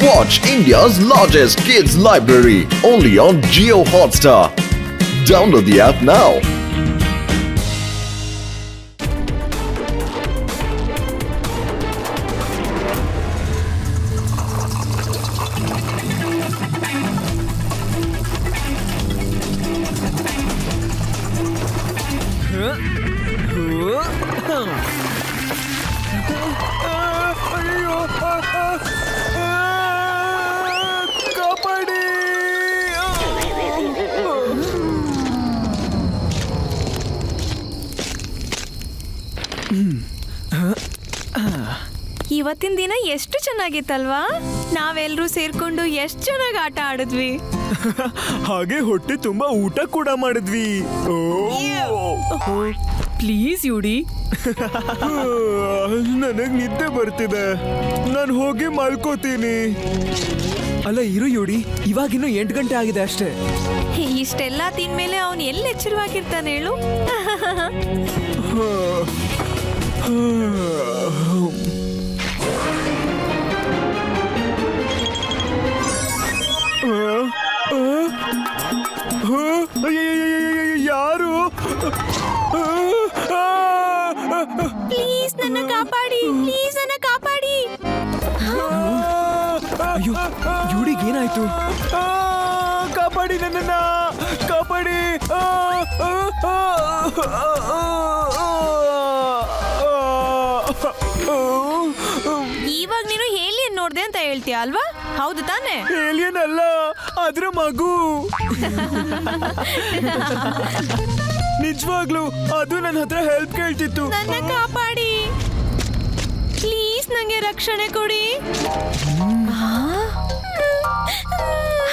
Watch India's largest kids library only on Jio Hotstar. Download the app now. ಇವತ್ತಿನ ದಿನ ಎಷ್ಟು ಚೆನ್ನಾಗಿತ್ತಲ್ವಾ? ನಾವೆಲ್ಲರೂ ಸೇರ್ಕೊಂಡು ಎಷ್ಟು ಚೆನ್ನಾಗಿ ಆಟ ಆಡಿದ್ವಿ. ಹಾಗೆ ಹೊಟ್ಟೆ ತುಂಬಾ ಊಟ ಕೂಡ ಮಾಡಿದ್ವಿ. ಪ್ಲೀಸ್ ಯುಡಿ, ನನಗ್ ನಿದ್ದೆ ಬರ್ತಿದೆ, ನಾನು ಹೋಗಿ ಮಲ್ಕೋತೀನಿ. ಅಲ್ಲ ಇರು ಯುಡಿ, ಇವಾಗಿನ್ನು 8 ಗಂಟೆ ಆಗಿದೆ ಅಷ್ಟೇ. ಇಷ್ಟೆಲ್ಲ ತಿಂದ್ಮೇಲೆ ಅವನು ಎಲ್ಲಿ ಎಚ್ಚರವಾಗಿರ್ತಾನೆ ಹೇಳು? ಯಾರು? ಪ್ಲೀಸ್ ನನ್ನ ಕಾಪಾಡಿ, ಪ್ಲೀಸ್ ನನ್ನ ಕಾಪಾಡಿ. ಅಯ್ಯೋ ಯುಡಿಗೆ ಏನಾಯ್ತು? ಕಾಪಾಡಿ, ನನ್ನನ್ನ ಕಾಪಾಡಿ. ಇವಾಗ ನೀನು ಏಲಿಯನ್ ನೋಡ್ದೆ ಅಂತ ಹೇಳ್ತೀಯ ಅಲ್ವಾ? ಹೌದು ತಾನೆ? ಏಲಿಯನ್ ಅಲ್ಲ, ಅದ್ರ ಮಗು. ನಿಜವಾಗ್ಲು ಅದು ನನ್ನ ಹತ್ರ ಹೆಲ್ಪ್ ಕೇಳ್ತಿತ್ತು. ನನ್ನ ಕಾಪಾಡಿ ಪ್ಲೀಸ್, ನಂಗೆ ರಕ್ಷಣೆ ಕೊಡಿ.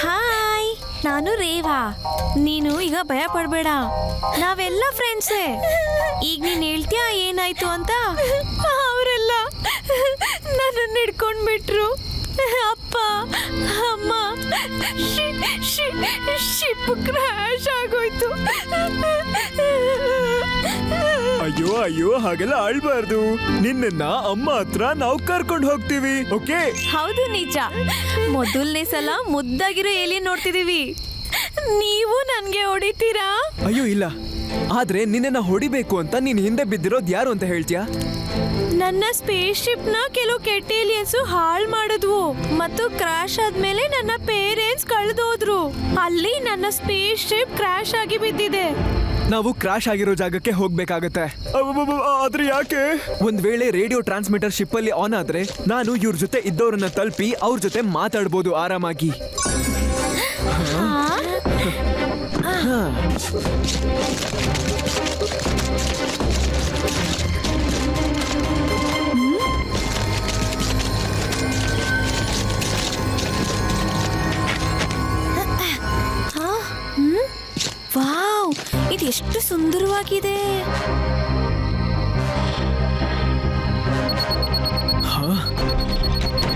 ಹಾಯ್, ನಾನು ರೇವಾ. ನೀನು ಈಗ ಭಯ ಪಡ್ಬೇಡ, ನಾವೆಲ್ಲ ಫ್ರೆಂಡ್ಸೇ. ಈಗ ನೀನ್ ಹೇಳ್ತೀಯಾ ಏನಾಯ್ತು ಅಂತ? ಅವರೆಲ್ಲ ನನ್ನನ್ನು ಹಿಡ್ಕೊಂಡ್ಬಿಟ್ರು. ಅಪ್ಪ ಅಮ್ಮ, ಶಿಪ್ ಕ್ರ್ಯಾಶ್ ಆಗೋಯ್ತು. ಅಯ್ಯೋ ಅಯ್ಯೋ, ಹಾಗೆಲ್ಲ ಆಳ್ಬಾರ್ದು. ನಿನ್ನ ಅಮ್ಮ ಹತ್ರ ನಾವು ಕರ್ಕೊಂಡು ಹೋಗ್ತೀವಿ, ಓಕೆ? ಹೌದು, ನಿಜ. ಮೊದಲನೇ ಸಲ ಮುದ್ದಾಗಿರೋ ಏಲಿಯನ್ ನೋಡ್ತಿದೀವಿ. ನೀವು ನನ್ಗೆ ಹೊಡಿತೀರಾ? ಅಯ್ಯೋ ಇಲ್ಲ, ಆದ್ರೆ ನಿನ್ನ ಹೊಡಿಬೇಕು ಅಂತ ನೀನ್ ಹಿಂದೆ ಬಿದ್ದಿರೋದು ಯಾರು ಅಂತ ಹೇಳ್ತೀಯಾ? ನನ್ನ ಸ್ಪೇಸ್ ಶಿಪ್ ನ ಕೆಲವು ಕೆಟ್ಟ ಏಲಿಯನ್ಸ್ ಹಾಳು ಮಾಡಿದ್ವು ಮತ್ತು ಕ್ರಾಶ್ ಆದ್ಮೇಲೆ ನನ್ನ ಪೇರೆಂಟ್ಸ್ ಕಳೆದೋದ್ರು. ಅಲ್ಲಿ ನನ್ನ ಸ್ಪೇಸ್ ಶಿಪ್ ಕ್ರಾಶ್ ಆಗಿ ಬಿದ್ದಿದೆ. ನಾವು ಕ್ರಾಶ್ ಆಗಿರೋ ಜಾಗಕ್ಕೆ ಹೋಗ್ಬೇಕಾಗತ್ತೆ. ಆದ್ರೆ ಯಾಕೆ? ಒಂದ್ ವೇಳೆ ರೇಡಿಯೋ ಟ್ರಾನ್ಸ್ಮಿಟರ್ ಶಿಪ್ ಅಲ್ಲಿ ಆನ್ ಆದ್ರೆ ನಾನು ಇವ್ರ ಜೊತೆ ಇದ್ದವ್ರನ್ನ ತಲುಪಿ ಅವ್ರ ಜೊತೆ ಮಾತಾಡ್ಬೋದು ಆರಾಮಾಗಿ. ವಾವ್, ಇದೆಷ್ಟು ಸುಂದರವಾಗಿದೆ.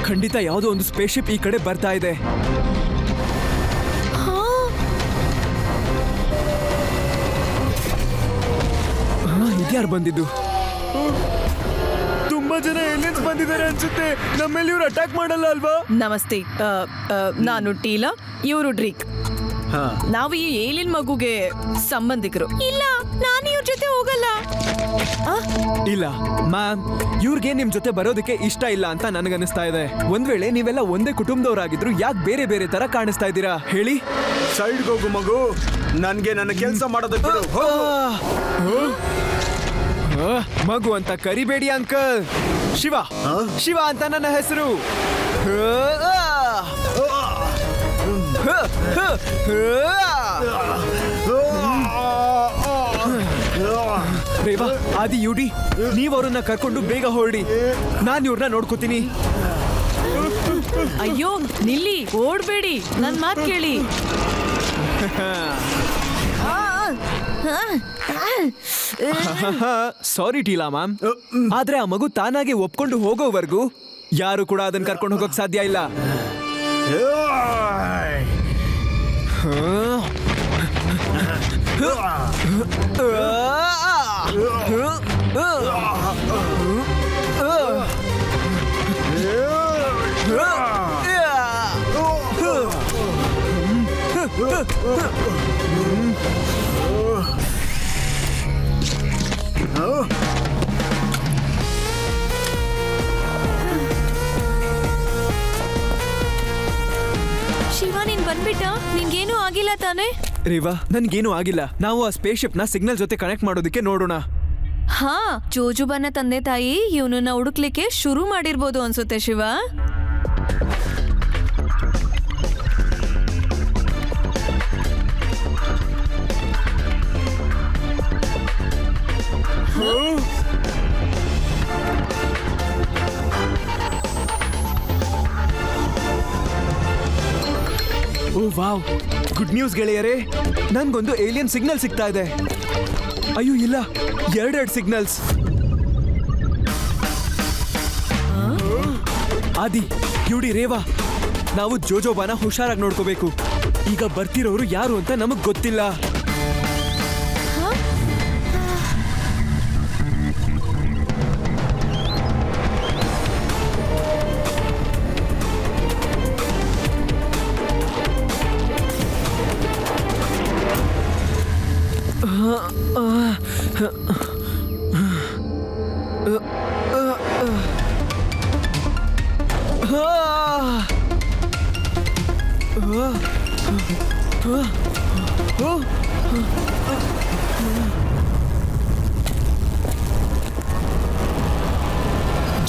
ಖಂಡಿತ ಯಾವುದೋ ಒಂದು ಸ್ಪೇಸ್ ಶಿಪ್ ಈ ಕಡೆ ಬರ್ತಾ ಇದೆ. ಇದ್ಯಾರು ಬಂದಿದ್ದು? ತುಂಬಾ ಜನ ಏಲಿಯನ್ಸ್ ಬಂದಿದ್ದಾರೆ ಅನ್ಸುತ್ತೆ. ನಮ್ಮೇಲೆ ಇವ್ರು ಅಟ್ಯಾಕ್ ಮಾಡಲ್ಲ ಅಲ್ವಾ? ನಮಸ್ತೆ, ನಾನು ಟೀಲಾ, ಇವರು ಡ್ರೀಕ್. ನಾವು ಈ ಏಲಿಯನ್ ಮಗುಗೆ ಸಂಬಂಧಿಕರು. ಇಲ್ಲ, ನಾನು ಇವ್ರ ಜೊತೆ ಹೋಗಲ್ಲ. ಇಲ್ಲ ಮ್ಯಾಮ್, ಇವ್ರಿಗೆ ನಿಮ್ ಜೊತೆ ಬರೋದಕ್ಕೆ ಇಷ್ಟ ಇಲ್ಲ ಅಂತ ನನಗನ್ನಿಸ್ತಾ ಇದೆ. ಒಂದ್ ವೇಳೆ ನೀವೆಲ್ಲ ಒಂದೇ ಕುಟುಂಬದವರಾಗಿದ್ರು ಯಾಕೆ ಬೇರೆ ಬೇರೆ ತರ ಕಾಣಿಸ್ತಾ ಇದ್ದೀರಾ ಹೇಳಿ? ಸೈಡ್ ಹೋಗು ಮಗು, ನನ್ಗೆ ನನ್ನ ಕೆಲಸ ಮಾಡೋದಕ್ಕೆ ಬಿಡು. ಮಗು ಅಂತ ಕರಿಬೇಡಿ ಅಂಕಲ್. ಶಿವ, ಶಿವ ಅಂತ ನನ್ನ ಹೆಸರು. ರೇವಾ, ಆದಿ, ಯುಡಿ, ನೀವ್ ಅವ್ರನ್ನ ಕರ್ಕೊಂಡು ಬೇಗ ಹೊರಡಿ. ನಾನ್ ಇವ್ರನ್ನ ನೋಡ್ಕೋತೀನಿ. ಅಯ್ಯೋ ನಿಲ್ಲಿ, ಓಡ್ಬೇಡಿ, ನನ್ ಮಾತ್ ಕೇಳಿ. ಸಾರಿ ಟೀಲಾ ಮ್ಯಾಮ್, ಆದ್ರೆ ಆ ಮಗು ತಾನಾಗೆ ಒಪ್ಕೊಂಡು ಹೋಗೋವರೆಗೂ ಯಾರು ಕೂಡ ಅದನ್ನ ಕರ್ಕೊಂಡು ಹೋಗೋಕ್ ಸಾಧ್ಯ ಇಲ್ಲ. ಶಿವ ನೀನ್ ಬಂದ್ಬಿಟ್ಟ? ನಿನ್ಗೇನು ಆಗಿಲ್ಲ ತಾನೇ? ರೇವಾ ನನ್ಗೇನು ಆಗಿಲ್ಲ. ನಾವು ಆ ಸ್ಪೇಸ್ ಶಿಪ್ ನ ಸಿಗ್ನಲ್ ಜೊತೆ ಕನೆಕ್ಟ್ ಮಾಡೋದಕ್ಕೆ ನೋಡೋಣ. ಹಾ, ಜೋಜುಬಾನ ತಂದೆ ತಾಯಿ ಇವನನ್ನ ಹುಡುಕ್ಲಿಕ್ಕೆ ಶುರು ಮಾಡಿರ್ಬೋದು ಅನ್ಸುತ್ತೆ ಶಿವ. ಓ ವಾವ್, ಗುಡ್ ನ್ಯೂಸ್ ಗೆಳೆಯರೇ, ನನ್ಗೊಂದು ಏಲಿಯನ್ ಸಿಗ್ನಲ್ ಸಿಗ್ತಾ ಇದೆ. ಅಯ್ಯೋ ಇಲ್ಲ, ಎರಡೆರಡು ಸಿಗ್ನಲ್ಸ್. ಆದಿ, ಕ್ಯೂಡಿ, ರೇವಾ, ನಾವು ಜೋಜೋಬಾನ ಹುಷಾರಾಗಿ ನೋಡ್ಕೋಬೇಕು. ಈಗ ಬರ್ತಿರೋರು ಯಾರು ಅಂತ ನಮಗ್ ಗೊತ್ತಿಲ್ಲ.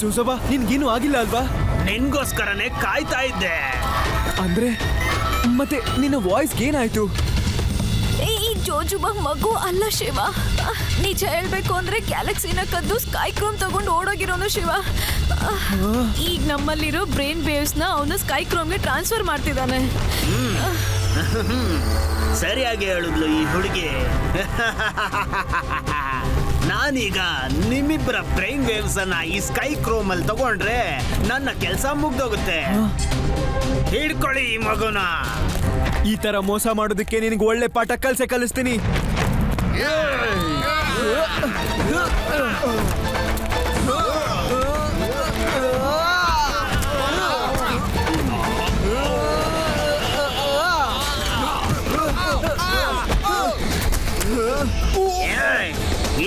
ಜೋಸಬಾ, ನಿನ್ಗೇನು ಆಗಿಲ್ಲ ಅಲ್ವಾ? ನಿನ್ಗೋಸ್ಕರನೇ ಕಾಯ್ತಾ ಇದ್ದೆ. ಅಂದ್ರೆ ಮತ್ತೆ ನಿನ್ನ ವಾಯ್ಸ್ಗೆ ಏನಾಯ್ತು? ಈ ಜೋಜುಬಾ ಮಗು ಅಲ್ಲ ಶಿವ. ನಿಜ ಹೇಳ್ಬೇಕು ಅಂದ್ರೆ ಗ್ಯಾಲಕ್ಸಿನ ಕದ್ದು ಸ್ಕೈ ಕ್ರೋಮ್ ತಗೊಂಡು ಓಡೋಗಿರೋನು ಶಿವ. ಈಗ ನಮ್ಮಲ್ಲಿರೋ ಬ್ರೈನ್ ವೇವ್ಸ್ ನ ಅವನು ಸ್ಕೈ ಕ್ರೋಮ್ಗೆ ಟ್ರಾನ್ಸ್ಫರ್ ಮಾಡ್ತಿದ್ದಾನೆ. ಸರಿಯಾಗಿ ಹೇಳಿದ್ಲು ಈ ಹುಡುಗಿ. ನಾನೀಗ ನಿಮ್ಮಿಬ್ಬರ ಬ್ರೈನ್ ವೇವ್ಸ್ ಅನ್ನ ಈ ಸ್ಕೈ ಕ್ರೋಮ್ ಅಲ್ಲಿ ತಗೊಂಡ್ರೆ ನನ್ನ ಕೆಲಸ ಮುಗ್ದೋಗುತ್ತೆ. ಹಿಡ್ಕೊಳ್ಳಿ ಈ ಮಗುನ. ಈ ತರ ಮೋಸ ಮಾಡೋದಕ್ಕೆ ನಿನಗೆ ಒಳ್ಳೆ ಪಾಠ ಕಲಿಸ್ತೀನಿ.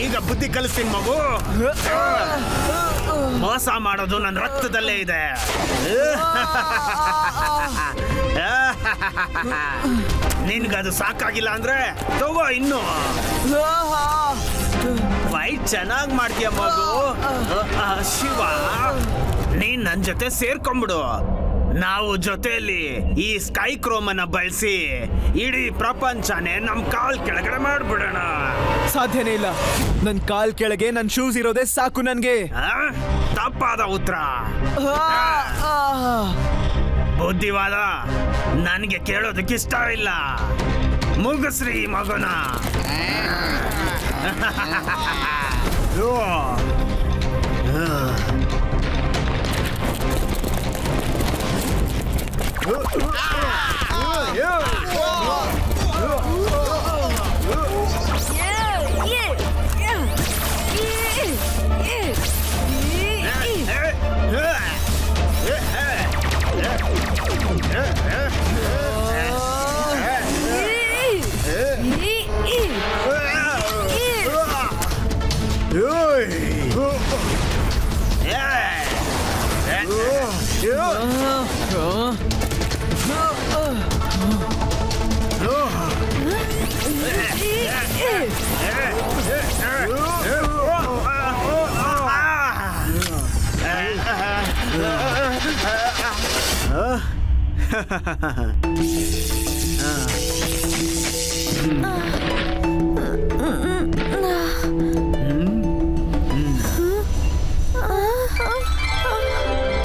ಈಗ ಬುದ್ಧಿ ಕಲಿಸ್ತೀನಿ ಮಗು. ಮೋಸ ಮಾಡೋದು ನನ್ನ ರಕ್ತದಲ್ಲೇ ಇದೆ. ನಿನ್ಗದು ಸಾಕಾಗಿಲ್ಲ ಅಂದ್ರೆ ತಗೋ ಇನ್ನು. ಫೈಟ್ ಚೆನ್ನಾಗಿ ಮಾಡ್ತೀಯ ಮಗು. ಶಿವ, ನೀನ್ ನನ್ ಜೊತೆ ಸೇರ್ಕೊಂಡ್ಬಿಡು. ನಾವು ಜೊತೆಯಲ್ಲಿ ಈ ಸ್ಕೈ ಕ್ರೋಮ್ ಅನ್ನ ಬಳಸಿ ಇಡೀ ಪ್ರಪಂಚನೇ ನಮ್ ಕಾಲ್ ಕೆಳಗಡೆ ಮಾಡ್ಬಿಡೋಣ. ಸಾಧ್ಯನೇ ಇಲ್ಲ. ನನ್ ಕಾಲ್ ಕೆಳಗೆ ನನ್ ಶೂಸ್ ಇರೋದೇ ಸಾಕು ನನ್ಗೆ. ತಪ್ಪಾದ ಉತ್ತರ. ಬುದ್ಧಿವಾದ ನನಗೆ ಕೇಳೋದಕ್ಕಿಷ್ಟ ಇಲ್ಲ. ಮುಗಿಸ್ರಿ ಮಗನ.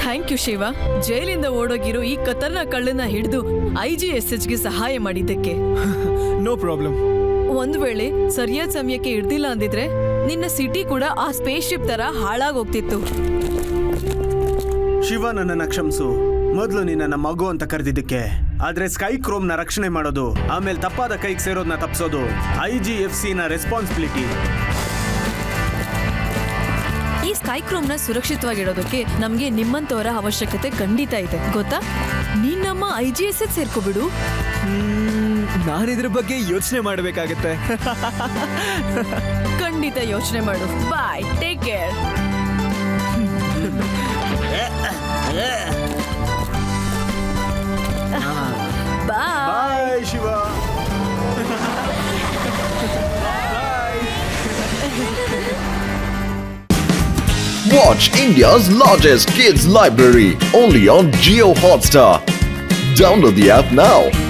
Thank you Shiva. ಜೈಲಿಂದ ಓಡೋಗಿರೋ ಈ ಕತರ್ನ ಕಳ್ಳನ ಹಿಡಿದು IGSHಗೆ ಸಹಾಯ ಮಾಡಿದ್ದಕ್ಕೆ. No problem. ಒಂದ್ ವೇಳೆ ಸರಿಯಾದ ಸಮಯಕ್ಕೆ ಹಿಡ್ದಿಲ್ಲ ಅಂದಿದ್ರೆ ನಿನ್ನ ಸಿಟಿ ಕೂಡ ಆ ಸ್ಪೇಸ್ ಶಿಪ್ ತರ ಹಾಳಾಗೋಗ್ತಿತ್ತು. ಶಿವ, ನನ್ನನ್ನ ಕ್ಷಮಿಸು. ಮೊದಲು ನಿನ್ನ ಮಗು ಅಂತ ಕರೆದಿದ್ದಕ್ಕೆ. ಆದ್ರೆ ಸ್ಕೈ ಕ್ರೋಮ್ ನ ರಕ್ಷಣೆ ಮಾಡೋದು, ಆಮೇಲೆ ತಪ್ಪಾದ ಕೈಗೆ ಸೇರೋದನ್ನ ತಪ್ಪಿಸೋದು IGFC ನ ರೆಸ್ಪಾನ್ಸಿಬಿಲಿಟಿ. ಈ ಸ್ಕೈ ಕ್ರೋಮ್ ನ ಸುರಕ್ಷಿತವಾಗಿಡೋದಕ್ಕೆ ನಮ್ಗೆ ನಿಮ್ಮಂತವರ ಅವಶ್ಯಕತೆ ಖಂಡಿತ ಇದೆ, ಗೊತ್ತಾ? ನೀನ್ ನಮ್ಮ IGSH ಸೇರ್ಕೊಬಿಡು. ನಾನಿದ್ರ ಬಗ್ಗೆ ಯೋಚನೆ ಮಾಡ್ಬೇಕಾಗತ್ತೆ. ಖಂಡಿತ ಯೋಚನೆ ಮಾಡು. ಬಾಯ್, take care. Bye. Shiva. Watch India's largest kids library only on Geo Hotstar. Download the app now.